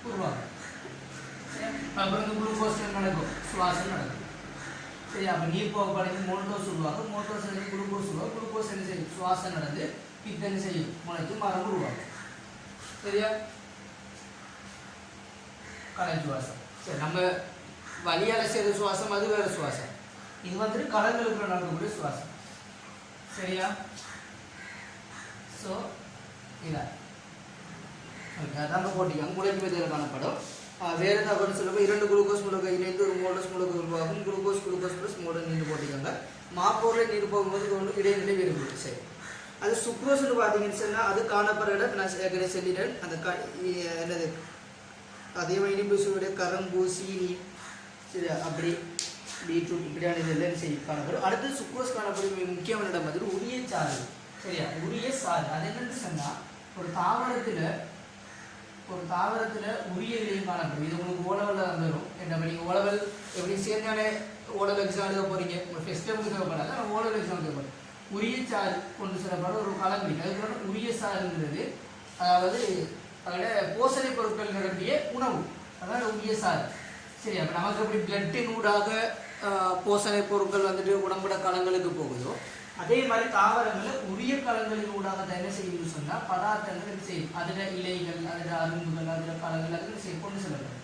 உருவாகும். அப்புறம் இந்த குளுக்கோஸ் நடக்கும், சுவாசம் நடக்கும். சரி, அப்போ நீர்ப்பகுப்பு அடைந்து மோட்டோஸ் உருவாகும். மோட்டோஸ் அடைந்து குளுக்கோஸ் உருவாகும். குளுக்கோஸ் என்ன செய்யும், சுவாசம் நடந்து பித்த என்ன செய்யும், முளைக்கு மரம் உருவாகும். சரியா, கலை சுவாசம். சரி, நம்ம வலியால் செய்கிற சுவாசம் அது வேறு சுவாசம். இது வந்துட்டு கலங்களுக்குள்ள நடக்கக்கூடிய சுவாசம். சரியா, ஸோ இதான் ஓகே, அதான் போட்டிக்காங்க. முளைக்கு விதையில் காணப்படும். வேறு தகவல் சொல்லுங்கள், 2 குளுக்கோஸ் மூலக்கூறு இணைந்து ஒரு மோல்டோஸ் மூலக்கூறு உருவாகும். குளுக்கோஸ் ப்ளஸ் மோல்டோஸ் நீர் போட்டிருக்காங்க. மாப்பொருளை நீர் போகும்போது ஒன்று இடைநிலை வேறுபடும். சரி, அது சுக்ரோஸ்னு பார்த்தீங்கன்னு சொன்னால் அது காணப்படுற இடம் நான் ஏற்கனவே சொல்லிட்டேன். அந்த என்னது அதே இனிப்பு சுவையுடைய கரும்பு சீனி சரி அப்படி பீட்ரூட் இப்படியான இதெல்லாம் செய்ய காணப்படும். அடுத்து சுக்ரோஸ் காணப்படும் மிக முக்கியமான இடம் வந்து உரிய சாறு. சரியா, உரிய சாறு அது என்னன்னு சொன்னால் ஒரு தாவரத்தில் உரிய இலையும் காணப்படும். இது உங்களுக்கு ஓலவலில் வந்துடும். என்ன நீங்கள் ஓலவல் எப்படி சேர்ந்தானே ஓலவல் எக்ஸாம் எழுத போகிறீங்க, ஒரு ஃபெஸ்டிவலுக்கு தேவைப்படாது, ஆனால் ஓலவல் எக்ஸாம் தேவைப்படும். உரிய சாறு கொண்டு செல்லப்பட ஒரு கலங்கி, அதுக்கப்புறம் உரிய சாறுங்கிறது அதாவது அதோட போஷணை பொருட்கள் நிரம்பிய உணவு, அதாவது உரிய சாறு. சரி, அப்போ நமக்கு எப்படி பிளட்டின் ஊடாக போஷணை பொருட்கள் வந்துட்டு உடம்புட கலங்களுக்கு போகுதோ அதே மாதிரி தாவரங்களில் உரிய கலங்களின் ஊடாக என்ன செய்யணும்னு சொன்னால் பதார்த்தங்கள் என்ன செய்யும், அதில் இலைகள், அதில் அரும்புகள், அதில் பழங்கள் அதில் செய்ய கொண்டு செல்லப்படும்.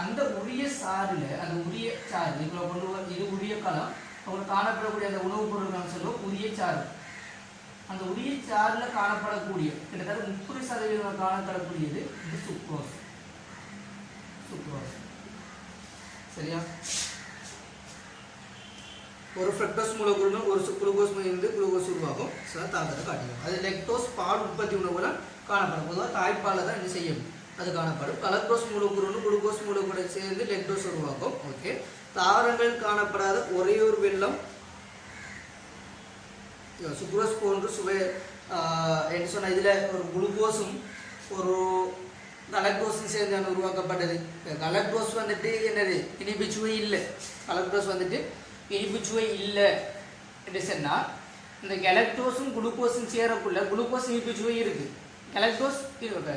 அந்த உரிய சாறில் அந்த உரிய சாறு இவ்வளோ கொண்டு இது உரிய களம், அவங்க காணப்படக்கூடிய அந்த உணவுப் பொருட்கள் சொல்லுவோம் உரியச்சாறு. அந்த உரியச்சாறில் காணப்படக்கூடிய கிட்டத்தட்ட 30% காணப்படக்கூடியது இது சுக்ரோஸ். சுக்ரோஸ் சரியா? ஒரு ஃப்ரக்டோஸ் மூலக்கூறுடன் ஒரு குளுக்கோஸ் இருந்து குளுக்கோஸ் உருவாகும். தாக்கத்தை காட்டிடும். அது லெக்டோஸ் பால் உற்பத்தி உணவுல காணப்படும். பொதுவாக தாய்ப்பாலை தான் என்ன செய்யும், அது காணப்படும். கலக்டோஸ் மூலக்கூறுடன் குளுக்கோஸ் மூலக்கூறை சேர்ந்து லெக்டோஸ் உருவாகும். ஓகே. தாவரங்கள் காணப்படாத ஒரே ஒரு வெள்ளம் சுக்ரோஸ் போன்று சுவை என்ன சொன்னால் இதில் ஒரு குளுக்கோஸும் ஒரு கலக்டோஸும் சேர்ந்து உருவாக்கப்பட்டது. கலக்டோஸ் வந்துட்டு என்னது, இனிப்புச்சுவை இல்லை. கலக்டோஸ் வந்துட்டு இனிப்புச்சுவை இல்லை என்று சொன்னால் இந்த கலக்டோஸும் குளுக்கோஸும் சேரக்குள்ள குளுக்கோஸ் இனிப்புச்சுவை இருக்குது, கலக்டோஸ் இருக்கு.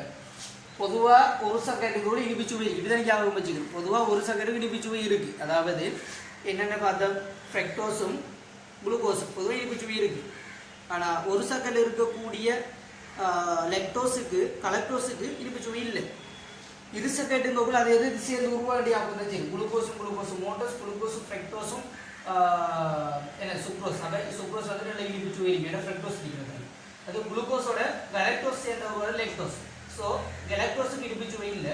பொதுவாக ஒரு சக்கரைக்கு கூட இனிப்புச்சுவை இருக்குது. இப்படி ஞாபகம் வச்சுக்கணும். பொதுவாக ஒரு சக்கரைக்கு இனிப்புச்சுவை இருக்குது. அதாவது என்னென்ன பார்த்தோம், ஃப்ரக்டோஸும் குளுக்கோஸும் பொதுவாக இனிப்புச்சுவை இருக்குது. ஆனால் ஒரு சக்கரையில் இருக்கக்கூடிய லெக்டோஸுக்கு கலக்டோஸுக்கு இனிப்புச்சுவை இல்லை. இரு சக்கரைக்குள்ள அது எது சேர்ந்து உருவாடி அப்படின்னு தான் சரி. குளுக்கோஸும் மோட்டோஸ், குளுக்கோஸும் ஃப்ரக்டோஸும் என்ன சுக்ரோஸ். அதை சுக்ரோஸ் வந்து நல்ல இனிப்புச்சுவை இருக்குது. ஏன்னா ஃப்ரக்டோஸ் இருக்கிறது. அது குளுக்கோஸோட கலக்டோஸ் சேர்ந்த லெக்டோஸ். ஸோ கலக்டோஸுக்கு இனிப்புச்சுவை இல்லை,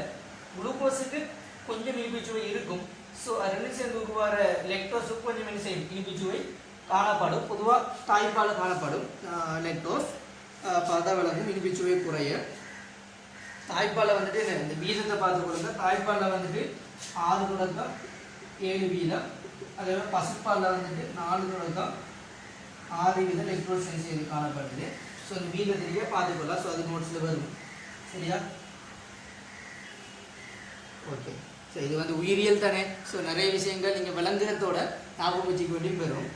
குளுக்கோஸுக்கு கொஞ்சம் இனிப்புச்சுவை இருக்கும். ஸோ அது ரெண்டு சேர்ந்து உருவார லெக்டோஸுக்கு கொஞ்சம் என்ன செய்யும், இனிப்புச்சுவை காணப்படும். பொதுவாக தாய்ப்பால் காணப்படும் லெக்டோஸ் பார்த்தா விளக்கும் இனிப்புச்சுவை குறைய. தாய்ப்பாலை வந்துட்டு என்ன இந்த வீதத்தை பார்த்து கொடுங்க. தாய்ப்பாலில் வந்துட்டு 6 தொடக்கம் 7 வீதம். அதே மாதிரி பசுப்பாலில் வந்துட்டு 4 தொடக்கம் 6 வீதம் லெக்டோஸ் செய்து காணப்படுது. ஸோ இந்த வீதத்திலேயே பார்த்துக்கொள்ளலாம். ஸோ அது நோட்ஸில் வரும். சரியா? ஓகே. ஸோ இது வந்து உயிரியல் தானே. ஸோ நிறைய விஷயங்கள் நீங்கள் விளங்குறதோட ஞாபகம் வச்சுக்க வேண்டியும் பெறும்.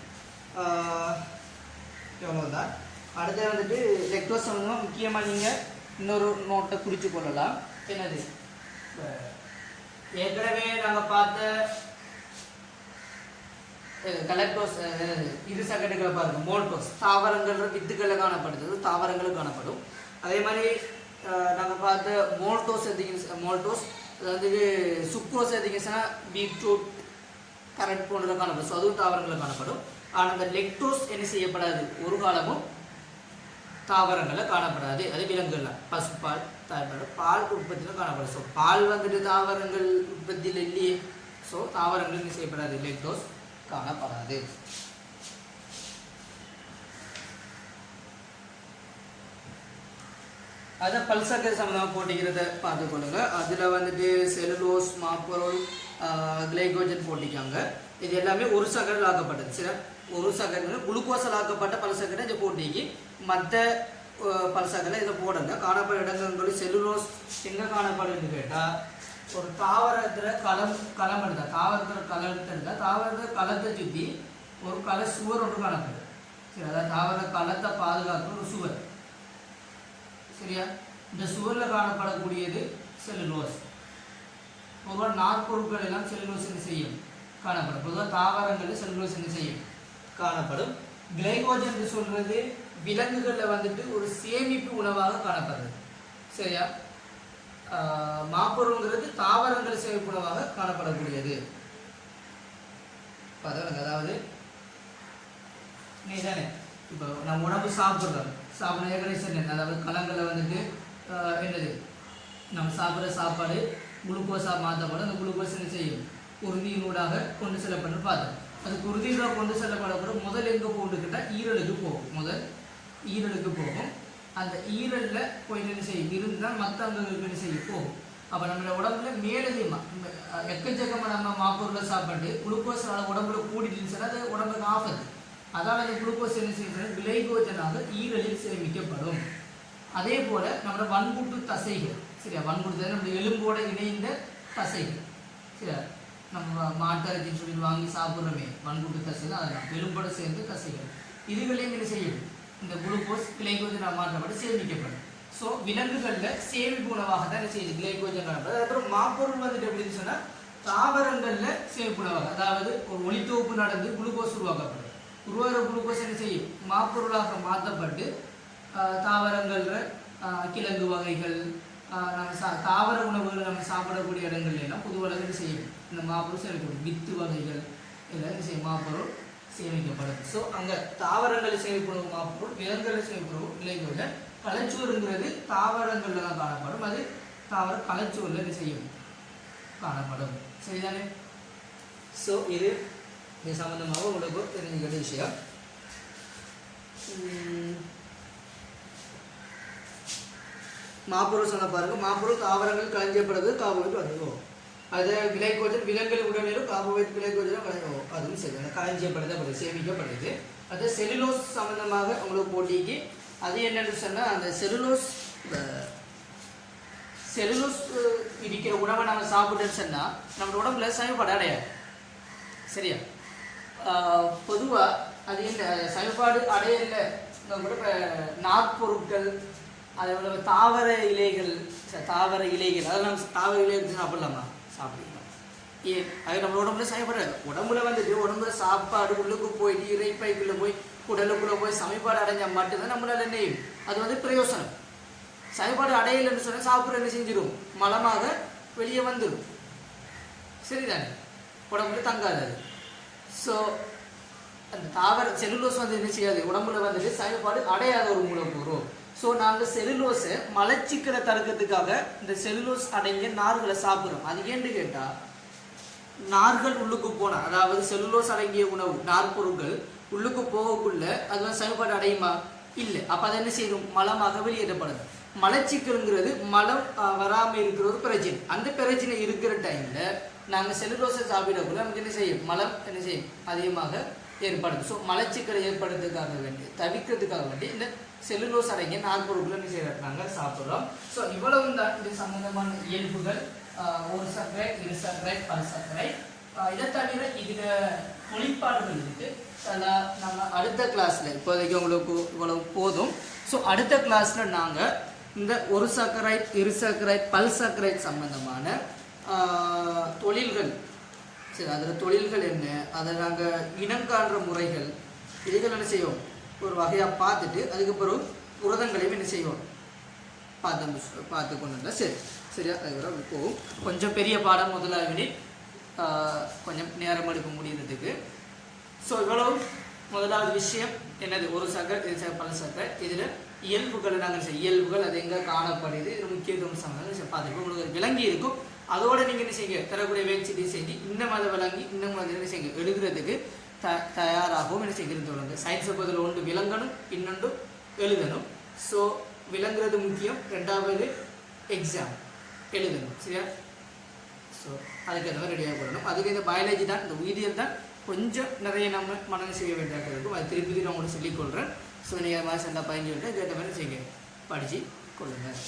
எவ்வளோதான். அடுத்து வந்துட்டு லெக்டோஸ் சம்மந்தமாக முக்கியமாக நீங்கள் இன்னொரு நோட்டை குறித்து கொள்ளலாம். என்னது, ஏற்கனவே நாங்கள் பார்த்த கலக்டோஸ் இரு சக்கரைகளை பாருங்க, மோல்டோஸ் தாவரங்கள் வித்துக்களில் காணப்படுது, தாவரங்களும் காணப்படும். அதே மாதிரி நாங்கள் பார்த்த மோல்டோஸ் எடுத்தீங்க, மோல்டோஸ் அதாவது சுக்ரோஸ் எடுத்தீங்கன்னா பீட்ரூட் கரண்ட் போன்றதில் காணப்படும். ஸோ அதுவும் தாவரங்களில் காணப்படும். ஆனால் அந்த லெக்டோஸ் என்ன செய்யப்படாது, ஒரு காலமும் தாவரங்களில் காணப்படாது. அது விலங்குகள் பசுப்பால் தாய்ப்பால் பால் உற்பத்தியில் காணப்படும். ஸோ பால் வந்துட்டு தாவரங்கள் உற்பத்தியில் இல்லையே. ஸோ தாவரங்கள் என்ன செய்யப்படாது, லெக்டோஸ் காணப்படாது. அதை பல்சக்கரை சம்மந்தமாக போட்டிக்கிறத பார்த்துக்கொள்ளுங்க. அதில் வந்துட்டு செலுலோஸ், மாப்பொருள், கிளைகோஜன் போட்டிக்காங்க. இது எல்லாமே ஒரு சக்கரையில் ஆக்கப்பட்டது. சரி, ஒரு சக்கரை குளுக்கோஸில் ஆக்கப்பட்ட பல்சக்கரை இதை போட்டிக்கு. மற்ற பல்சக்கரை இதை போடுங்க. காணப்பட இடங்கள் செலுலோஸ் எங்கே காணப்படுதுன்னு கேட்டால், ஒரு தாவரத்தில் களம் எடுத்தால், தாவரத்தில் களத்தை எடுத்தால் தாவரத்தில் களத்தை சுற்றி ஒரு கள சுவர் ஒன்று காணப்படுது. சரி, அதாவது தாவர களத்தை பாதுகாக்கிற ஒரு சுவர். சரியா? இந்த சுவரில் காணப்படக்கூடியது செல்லுலோஸ். பொதுவாக நாற்பொருட்கள் எல்லாம் செல்லுலோஸ் என்ன செய்யும், காணப்படும். பொதுவாக தாவரங்களில் செல்லுலோஸ் என்ன செய்யும், காணப்படும். கிளைகோஜன் என்று சொல்றது விலங்குகளில் வந்துட்டு ஒரு சேமிப்பு உணவாக காணப்படுறது. சரியா? மாப்பொருள்ங்கிறது தாவரங்கள் சேமிப்பு உணவாக காணப்படக்கூடியது. அதாவது நீ தானே இப்போ நம்ம உணவு சாப்பிட்றோம், ஏற்கனவே அதாவது களங்களில் வந்துட்டு என்னது, நம்ம சாப்பிட்ற சாப்பாடு குளுக்கோஸாக மாற்றப்படும். அந்த குளுக்கோஸ் என்ன செய்யும், குருதியினூடாக கொண்டு செல்லப்படும். பார்த்தோம். அது குருதியினூடாக கொண்டு செல்லப்படக்கூட முதல் எங்கே போட்டுக்கிட்டால் ஈரலுக்கு போகும். முதல் ஈரலுக்கு போகும். அந்த ஈரலில் போய் என்ன செய்யும், இருந்தால் மற்ற அங்கங்களுக்கு என்ன செய்யும், போகும். அப்போ நம்மளோட உடம்புல மேலதிகமாக எக்கச்சக்கமாக நம்ம மாப்பொருளை சாப்பிட்டு குளுக்கோஸ் உடம்புல கூடிட்டுன்னு அது உடம்புக்கு ஆபத்து. அதால் அந்த குளுக்கோஸ் என்ன செய்யணும், கிளைகோஜனாக ஈரலில் சேமிக்கப்படும். அதே போல் நம்மளோட வன்புட்டு தசைகள். சரியா? வன்புட்டு நம்மளுடைய எலும்போடு இணைந்த தசைகள். சரியா? நம்ம மாட்டரைச்சின்னு சொல்லி வாங்கி சாப்பிட்றோமே, வன்புட்டு தசைகள், அதெல்லாம் எலும்போடு சேர்ந்து தசைகள். இதுகளையும் என்ன செய்யும், இந்த குளுக்கோஸ் கிளைகோஜனாக மாற்றப்பட்டு சேமிக்கப்படும். ஸோ விலங்குகளில் சேமிப்பு உணவாக தான் என்ன செய்யுது, கிளைகோஜன் காணப்படுது. அதுக்கப்புறம் மாப்பொருள் வந்துட்டு எப்படின்னு சொன்னால் தாவரங்களில் சேமிப்பு உணவாக, அதாவது ஒரு ஒளித்தொகுப்பு நடந்து குளுக்கோஸ் உருவாக்கப்படும். உருவாகிற குளுக்கோஸ் என்ன செய்யும், மாப்பொருளாக மாற்றப்பட்டு தாவரங்களில் கிழங்கு வகைகள், நம்ம தாவர உணவுகள் நம்ம சாப்பிடக்கூடிய இடங்கள்ல எல்லாம் பொதுவாக என்ன செய்யும், இந்த மாப்பொருள் செயல்படும். வித்து வகைகள் இதெல்லாம் என்ன செய்யும், மாப்பொருள் சேமிக்கப்படும். ஸோ அங்கே தாவரங்களை சேமிப்படும் மாப்பொருள், விலங்குகளை சேமிப்படும் விளைவுகள். கலைச்சூறுங்கிறது தாவரங்களில் தான் காணப்படும். அது தாவர கலைச்சூரில் இது செய்யும் காணப்படும். சரிதானே? ஸோ இது சம்பந்தமாக உங்களுக்கு தெரிஞ்சுக்கிற விஷயம். மாப்பொருள் சொன்ன பாருங்க. மாப்பொருள் தாவரங்கள் களஞ்சியப்படுறது கார்போஹைட்ரேட் வந்துடும். அது கிளைகோஜன் விலங்குகள் உடலிலும் கார்போஹைட்ரேட் கிளைகோஜனும் கலைஞ்சிடும். அதுவும் சரி, அந்த களஞ்சியப்படுது சேமிக்கப்படுது. அது செல்லுலோஸ் சம்பந்தமாக உங்களுக்கு போட்டிக்கு அது என்னென்னு சொன்னால் அந்த செல்லுலோஸ் இருக்கிற உணவை நம்ம சாப்பிட்டோன்னு சொன்னால் நம்ம உடம்புல சமயப்பாடு அடையாது. சரியா? பொதுவாக அது என்ன சமயப்பாடு அடையல கூட இப்போ நாற்பொருட்கள், அதே போல் தாவர இலைகள் அதெல்லாம் நம்ம தாவர இலை எடுத்து சாப்பிடலாமா? சாப்பிடலாம். ஏன்? அது நம்ம உடம்புல சமயப்பாடு உடம்புல வந்துட்டு உடம்புல சாப்பாடு உள்ளுக்கு போயிட்டு இறைப்பைக்குள்ளே போய் குடலுக்குள்ளே போய் சமயப்பாடு அடைஞ்சால் மட்டும்தான் நம்மளால் என்ன அது பிரயோசனம். சமயப்பாடு அடையலைன்னு சொன்னால் சாப்பிட்ற என்ன செஞ்சிடும், மலமாக வெளியே வந்துடும். சரிதானே? உடம்புல தங்காது அது. ஸோ அந்த தாவர செல்லுலோஸ் என்ன செய்யாது, உடம்புல வந்துட்டு சமயப்பாடு அடையாத ஒரு மூலக்கூறு. ஸோ நாங்கள் செல்லுலோஸை மலச்சிக்கலை தடுக்கிறதுக்காக இந்த செல்லுலோஸ் அடங்கிய நார்களை சாப்பிட்றோம். அது ஏன்னு கேட்டால் நார்கள் உள்ளுக்கு போனால், அதாவது செல்லுலோஸ் அடங்கிய உணவு நார்பொருட்கள் உள்ளுக்கு போகக்குள்ள அது சமயப்பாடு அடையுமா? இல்லை. அப்போ அதை என்ன செய்யணும், மலமாக வெளியேற்றப்படுது. மலச்சிக்கல்ங்கிறது மலம் வராமல் இருக்கிற ஒரு பிரச்சனை. அந்த பிரச்சனை இருக்கிற டைமில் நாங்கள் செல்லுலோஸை சாப்பிடக்குள்ள நமக்கு என்ன செய்யும், மலம் என்ன செய்யும் அதிகமாக ஏற்படுது. ஸோ மலச்சிக்கலை ஏற்படுறதுக்காக வேண்டி தவிர்க்கிறதுக்காக வேண்டி இந்த செல்லுலோஸ் அடங்கிய நாற்பொருட்களை என்ன செய்யறது நாங்கள் சாப்பிட்றோம். ஸோ இவ்வளவு தான் இது சம்பந்தமான இயல்புகள். ஒரு சர்க்கரை, இரு சர்க்கரை, பல் சர்க்கரை. இதை தவிர இதில் மொழிப்பாடுகள் இருக்கு. நம்ம அடுத்த கிளாஸில் இப்போதைக்கு உங்களுக்கு இவ்வளவு போதும். ஸோ அடுத்த கிளாஸில் நாங்கள் இந்த ஒரு சர்க்கரைட், இரு சர்க்கரைட், பல் சர்க்கரைட் சம்பந்தமான தொழில்கள், சரி அதில் தொழில்கள் என்ன, அதை நாங்கள் இனங்காண்ற முறைகள், இதுகள் என்ன செய்வோம் ஒரு வகையாக பார்த்துட்டு அதுக்கப்புறம் புரதங்களையும் என்ன செய்வோம் பார்த்து கொண்டு வந்தால் சரி. சரியா? அதுக்கப்புறம் போகும். கொஞ்சம் பெரிய பாடம் முதலாவினி கொஞ்சம் நேரம் எடுக்க முடியறதுக்கு. ஸோ இவ்வளவு முதலாவது விஷயம் என்னது, ஒரு சர்க்கரை, பல சர்க்கரை. இதில் இயல்புகளை நாங்கள் இயல்புகள் அது எங்கே காணப்படுது, இது முக்கியத்துவம் சம்பந்தம் பார்த்துருக்கோம். உங்களுக்கு விளங்கி இருக்கும். அதோட நீங்கள் என்ன செய்யுங்க, தரக்கூடிய வேட்சிட்டு செய்தி இன்னும் அதை விளங்கி இன்னும் அதை என்ன செய்யுங்க எழுதுறதுக்கு தயாராகவும் என்ன செய்கிறது சொல்லுங்க. சயின்ஸை பதில் ஒன்று விளங்கணும், இன்னொன்று எழுதணும். ஸோ விளங்குறது முக்கியம். ரெண்டாவது எக்ஸாம் எழுதணும். சரியா? ஸோ அதுக்கு அந்த மாதிரி ரெடியாக போடணும். அதுக்கு இந்த பயாலஜி தான், இந்த உயிரியல் தான் கொஞ்சம் நிறைய நம்ம மனநம் செய்ய வேண்டியதாக இருக்கும். அது திருப்பி நான் உங்களுக்கு சொல்லிக்கொள்கிறேன். ஸோ நீங்கள் மாதிரி சண்டா பயஞ்சு விட்டு கேட்ட மாதிரி செய்யுங்க, படித்து கொள்ளுங்கள்.